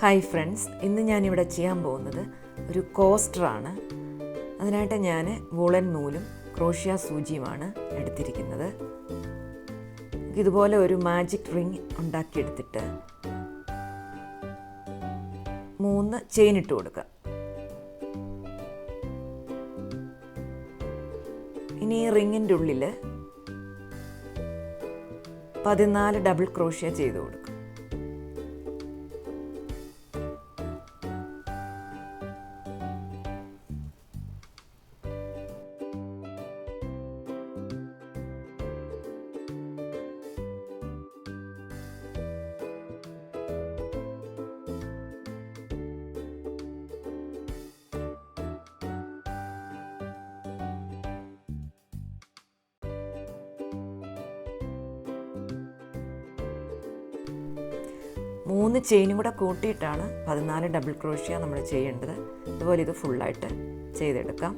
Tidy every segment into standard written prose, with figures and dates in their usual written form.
Hi friends, ഇന്ന് ഞാനിവിടെ ചെയ്യാൻ പോകുന്നത് ഒരു കോസ്റ്ററാണ്. അതിനായിട്ട് ഞാൻ വൂളൻ നൂലും ക്രോഷ്യ സൂചിയുമാണ് എടുത്തിരിക്കുന്നത്. ഇതുപോലെ ഒരു മാജിക് റിങ് ഉണ്ടാക്കിയെടുത്തിട്ട് 3 ചെയിൻ ഇട്ട് കൊടുക്കുക. ഇനി ഈ റിങ്ങിൻ്റെ ഉള്ളിൽ 14 ഡബിൾ ക്രോഷ്യ ചെയ്ത് കൊടുക്കുക. മൂന്ന് ചെയിനും കൂടെ കൂട്ടിയിട്ടാണ് 14 ഡബിൾ ക്രോഷ്യ നമ്മൾ ചെയ്യേണ്ടത്. അതുപോലെ ഇത് ഫുള്ളായിട്ട് ചെയ്തെടുക്കാം.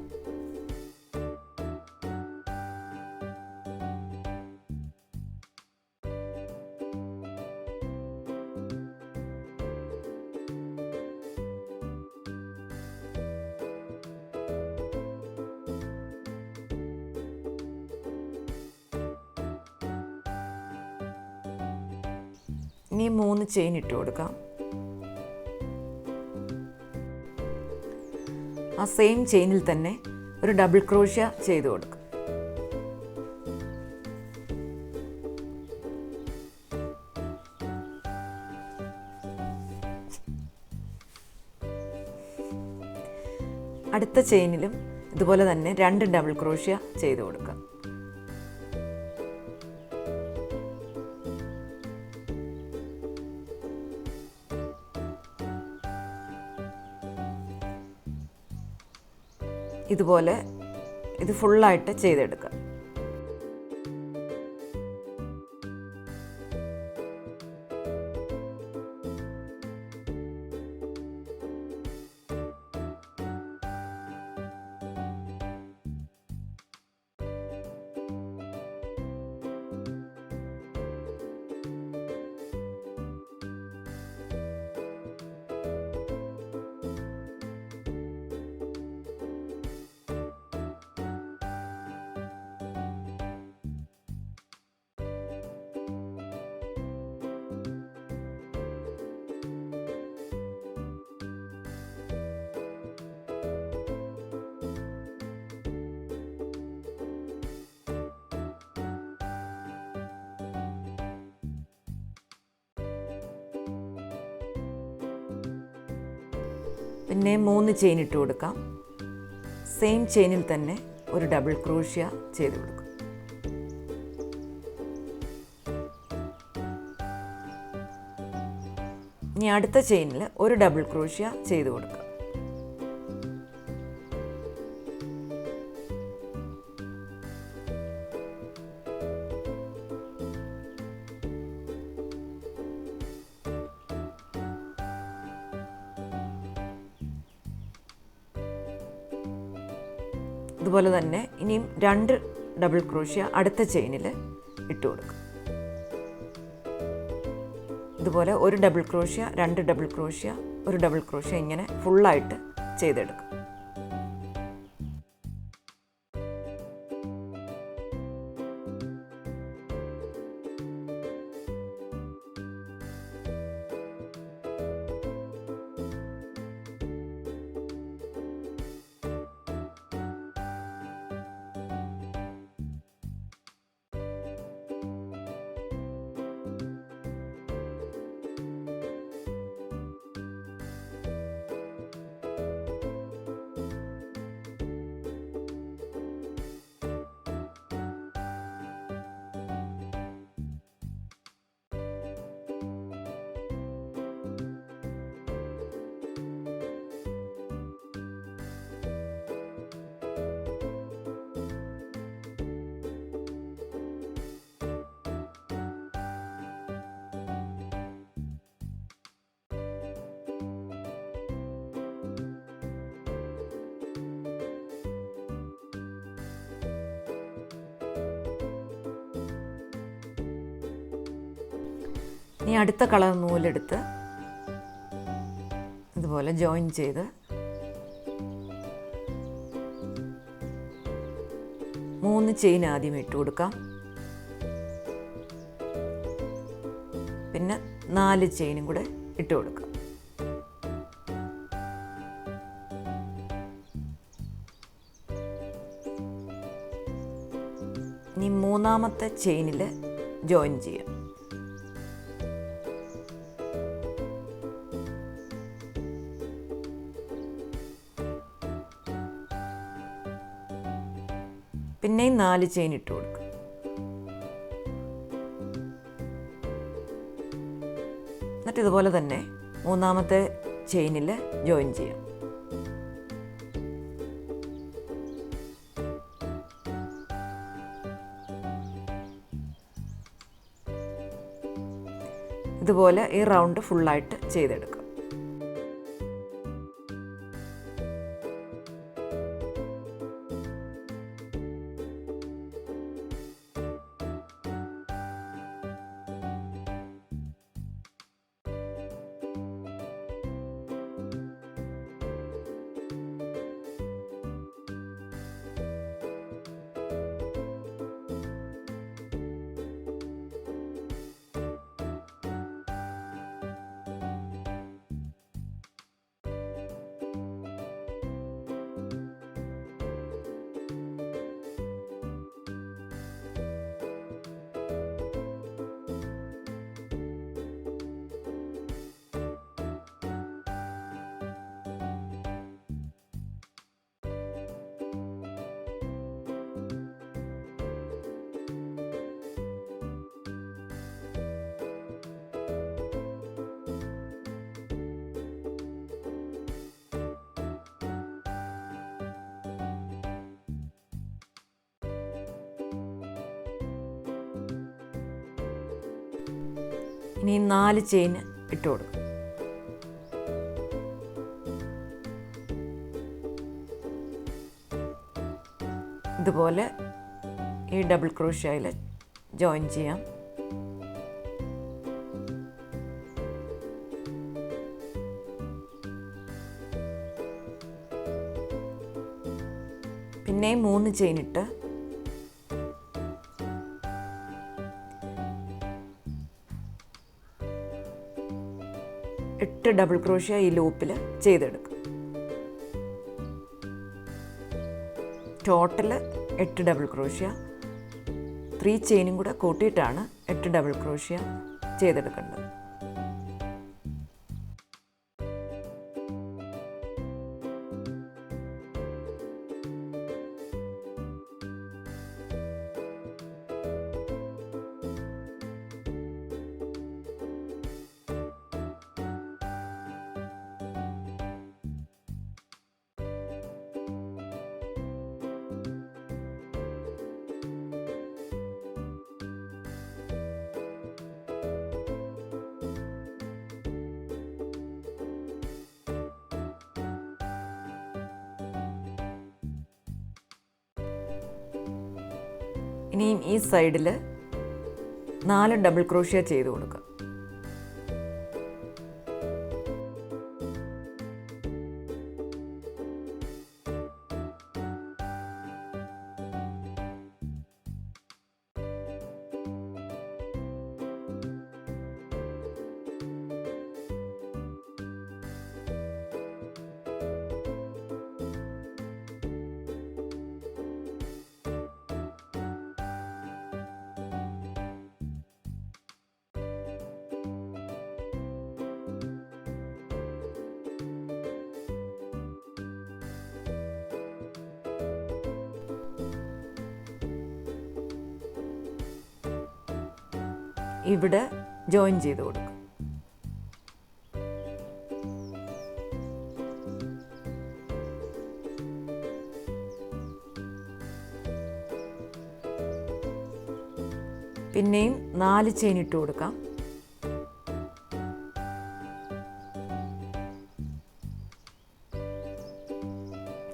ഇനി 3 ചെയിൻ ഇട്ട് കൊടുക്കാം. ആ സെയിം ചെയിനിൽ തന്നെ ഒരു ഡബിൾ ക്രോഷ്യ ചെയ്ത് കൊടുക്കാം. അടുത്ത ചെയിനിലും ഇതുപോലെ തന്നെ 2 ഡബിൾ ക്രോഷ്യ ചെയ്ത് കൊടുക്കാം. ഇതുപോലെ ഇത് ഫുള്ളായിട്ട് ചെയ്തെടുക്കുക. പിന്നെ 3 ചെയിൻ ഇട്ട് കൊടുക്കാം. സെയിം ചെയിനിൽ തന്നെ ഒരു ഡബിൾ ക്രോഷ്യ ചെയ്ത് കൊടുക്കും. ഇനി അടുത്ത ചെയിനിൽ ഒരു ഡബിൾ ക്രോഷ്യ ചെയ്ത് കൊടുക്കുക. ഇതുപോലെ തന്നെ ഇനിയും 2 ഡബിൾ ക്രോഷ്യ അടുത്ത ചെയിനിൽ ഇട്ട് കൊടുക്കും. ഇതുപോലെ ഒരു ഡബിൾ ക്രോഷ്യ, 2 ഡബിൾ ക്രോഷ്യ, ഒരു ഡബിൾ ക്രോഷ്യ, ഇങ്ങനെ ഫുള്ളായിട്ട് ചെയ്തെടുക്കും. ഇനി അടുത്ത കളർ നൂലെടുത്ത് ഇതുപോലെ ജോയിൻ ചെയ്ത് 3 ചെയിൻ ആദ്യം ഇട്ട് കൊടുക്കാം. പിന്നെ 4 ചെയിനും കൂടെ ഇട്ട് കൊടുക്കാം. ഇനി മൂന്നാമത്തെ ചെയിനിൽ ജോയിൻ ചെയ്യാം. പിന്നെയും 4 ചെയിൻ ഇട്ട് കൊടുക്കുക. എന്നിട്ട് ഇതുപോലെ തന്നെ മൂന്നാമത്തെ ചെയിനിൽ ജോയിൻ ചെയ്യാം. ഇതുപോലെ ഈ റൗണ്ട് ഫുള്ളായിട്ട് ചെയ്തെടുക്കാം. ഇനി 4 ചെയിൻ ഇട്ട് കൊടുക്കും. ഇതുപോലെ ഈ ഡബിൾ ക്രോഷ്യേയിൽ ജോയിൻ ചെയ്യാം. പിന്നെയും 3 ചെയിൻ ഇട്ട് എട്ട് ഡബിൾ ക്രോഷ്യ ഈ ലൂപ്പിൽ ചെയ്തെടുക്കും. ടോട്ടൽ 8 ഡബിൾ ക്രോഷ്യ, 3 ചെയിനും കൂടെ കൂട്ടിയിട്ടാണ് 8 ഡബിൾ ക്രോഷ്യ ചെയ്തെടുക്കേണ്ടത്. ഇനിയും ഈ സൈഡിൽ 4 ഡബിൾ ക്രോഷ്യ ചെയ്ത് കൊടുക്കുക. ഇവിടെ ജോയിൻ ചെയ്ത് കൊടുക്കും. പിന്നെയും 4 ചെയിൻ ഇട്ട് കൊടുക്കാം.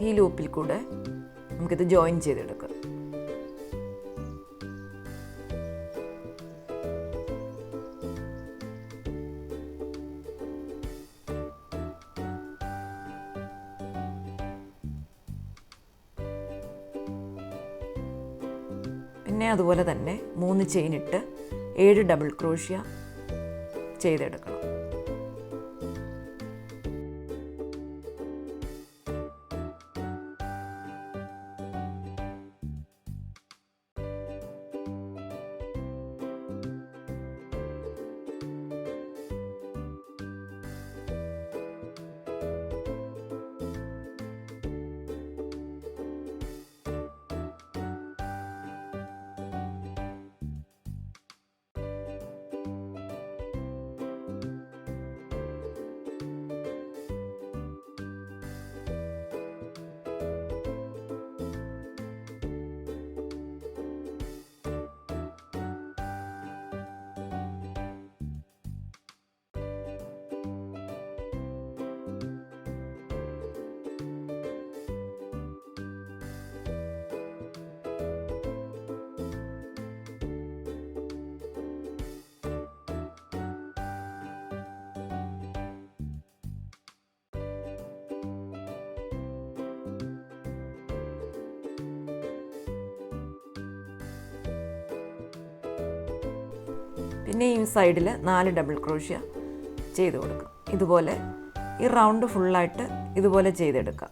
ഈ ലൂപ്പിൽ കൂടെ നമുക്കിത് ജോയിൻ ചെയ്തെടുക്കാം. പിന്നെ അതുപോലെ തന്നെ 3 ചെയിൻ ഇട്ട് 7 ഡബിൾ ക്രോഷ്യ ചെയ്തെടുക്കണം. പിന്നെ ഈ സൈഡിൽ 4 ഡബിൾ ക്രോഷ്യ ചെയ്ത് കൊടുക്കാം. ഇതുപോലെ ഈ റൗണ്ട് ഫുള്ളായിട്ട് ഇതുപോലെ ചെയ്തെടുക്കാം.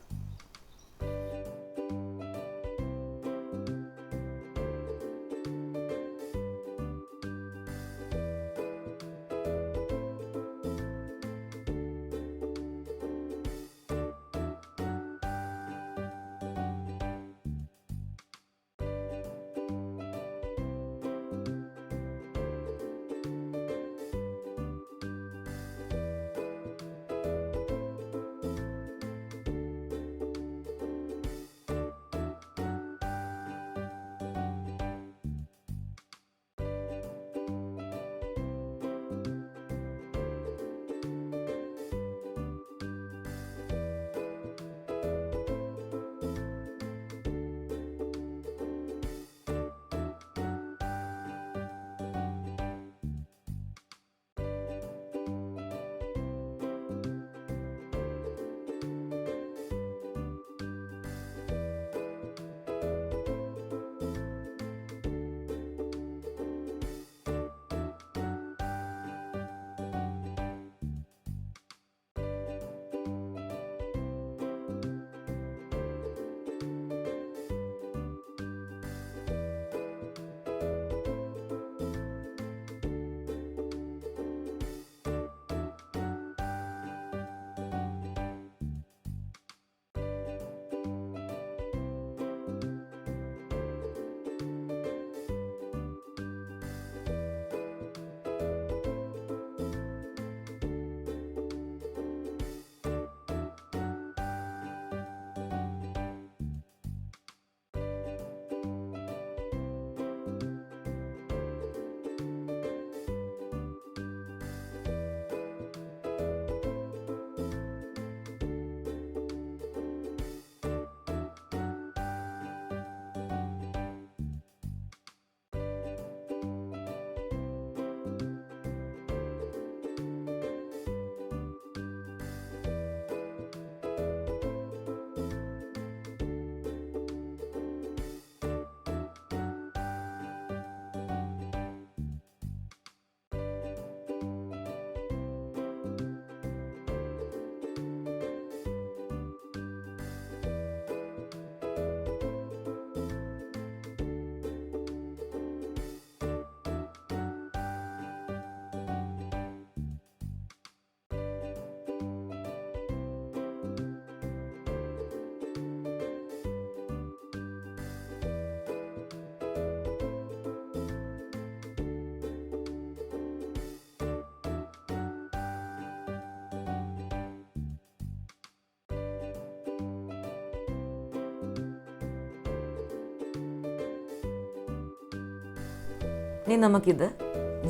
ഇനി നമുക്കിത്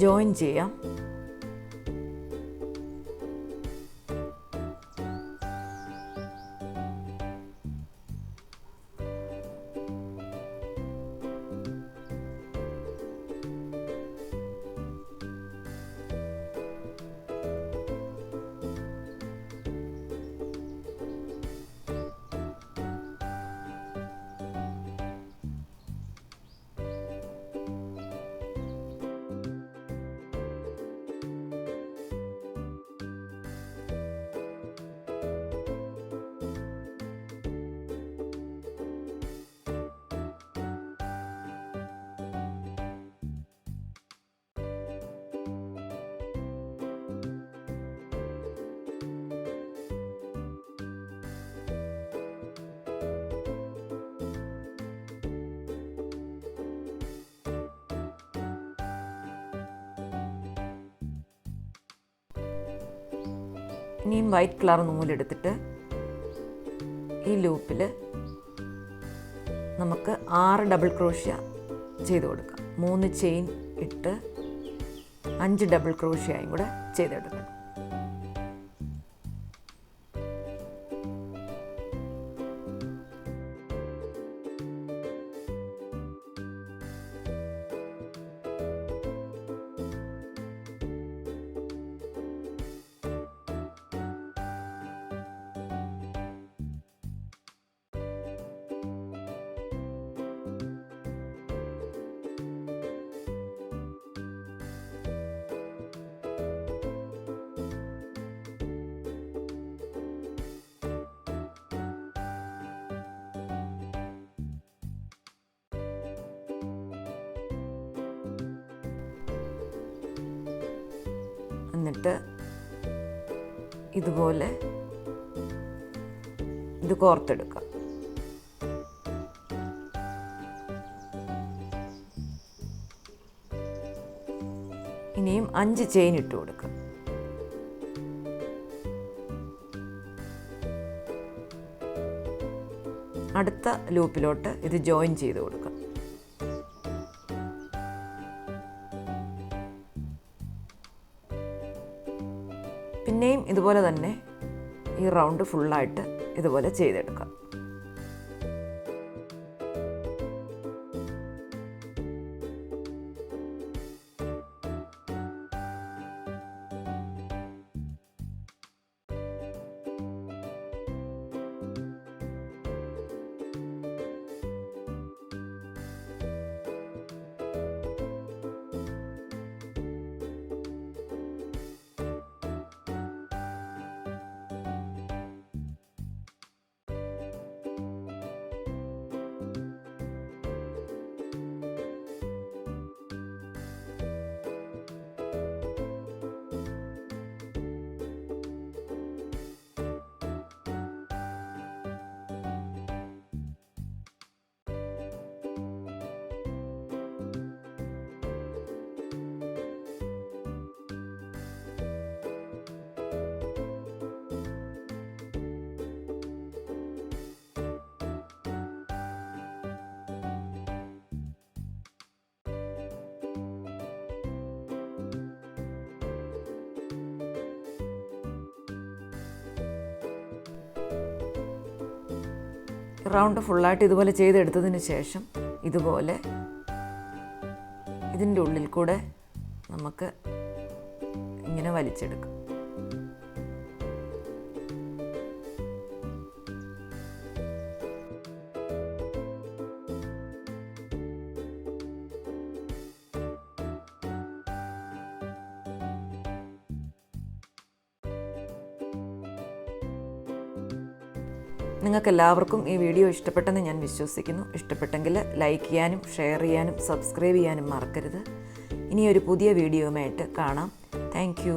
ജോയിൻ ചെയ്യാം. ഇനിയും വൈറ്റ് കളർ നൂലെടുത്തിട്ട് ഈ ലൂപ്പിൽ നമുക്ക് 6 ഡബിൾ ക്രോഷ്യ ചെയ്ത് കൊടുക്കാം. 3 ചെയിൻ ഇട്ട് 5 ഡബിൾ ക്രോഷ്യയും കൂടെ ചെയ്തെടുക്കണം. എന്നിട്ട് ഇതുപോലെ ഇത് കോർത്തെടുക്കാം. ഇനിയും 5 ചെയിൻ ഇട്ട് കൊടുക്കാം. അടുത്ത ലൂപ്പിലോട്ട് ഇത് ജോയിൻ ചെയ്ത് കൊടുക്കാം. പിന്നെയും ഇതുപോലെ തന്നെ ഈ റൗണ്ട് ഫുള്ളായിട്ട് ഇതുപോലെ ചെയ്തെടുക്കാം. റൗണ്ട് ഫുള്ളായിട്ട് ഇതുപോലെ ചെയ്തെടുത്തതിന് ശേഷം ഇതുപോലെ ഇതിൻ്റെ ഉള്ളിൽ കൂടെ നമുക്ക് ഇങ്ങനെ വലിച്ചെടുക്കാം. നിങ്ങൾക്കെല്ലാവർക്കും ഈ വീഡിയോ ഇഷ്ടപ്പെട്ടെന്ന് ഞാൻ വിശ്വസിക്കുന്നു. ഇഷ്ടപ്പെട്ടെങ്കിൽ ലൈക്ക് ചെയ്യാനും ഷെയർ ചെയ്യാനും സബ്സ്ക്രൈബ് ചെയ്യാനും മറക്കരുത്. ഇനിയൊരു പുതിയ വീഡിയോയുമായിട്ട് കാണാം. Thank you.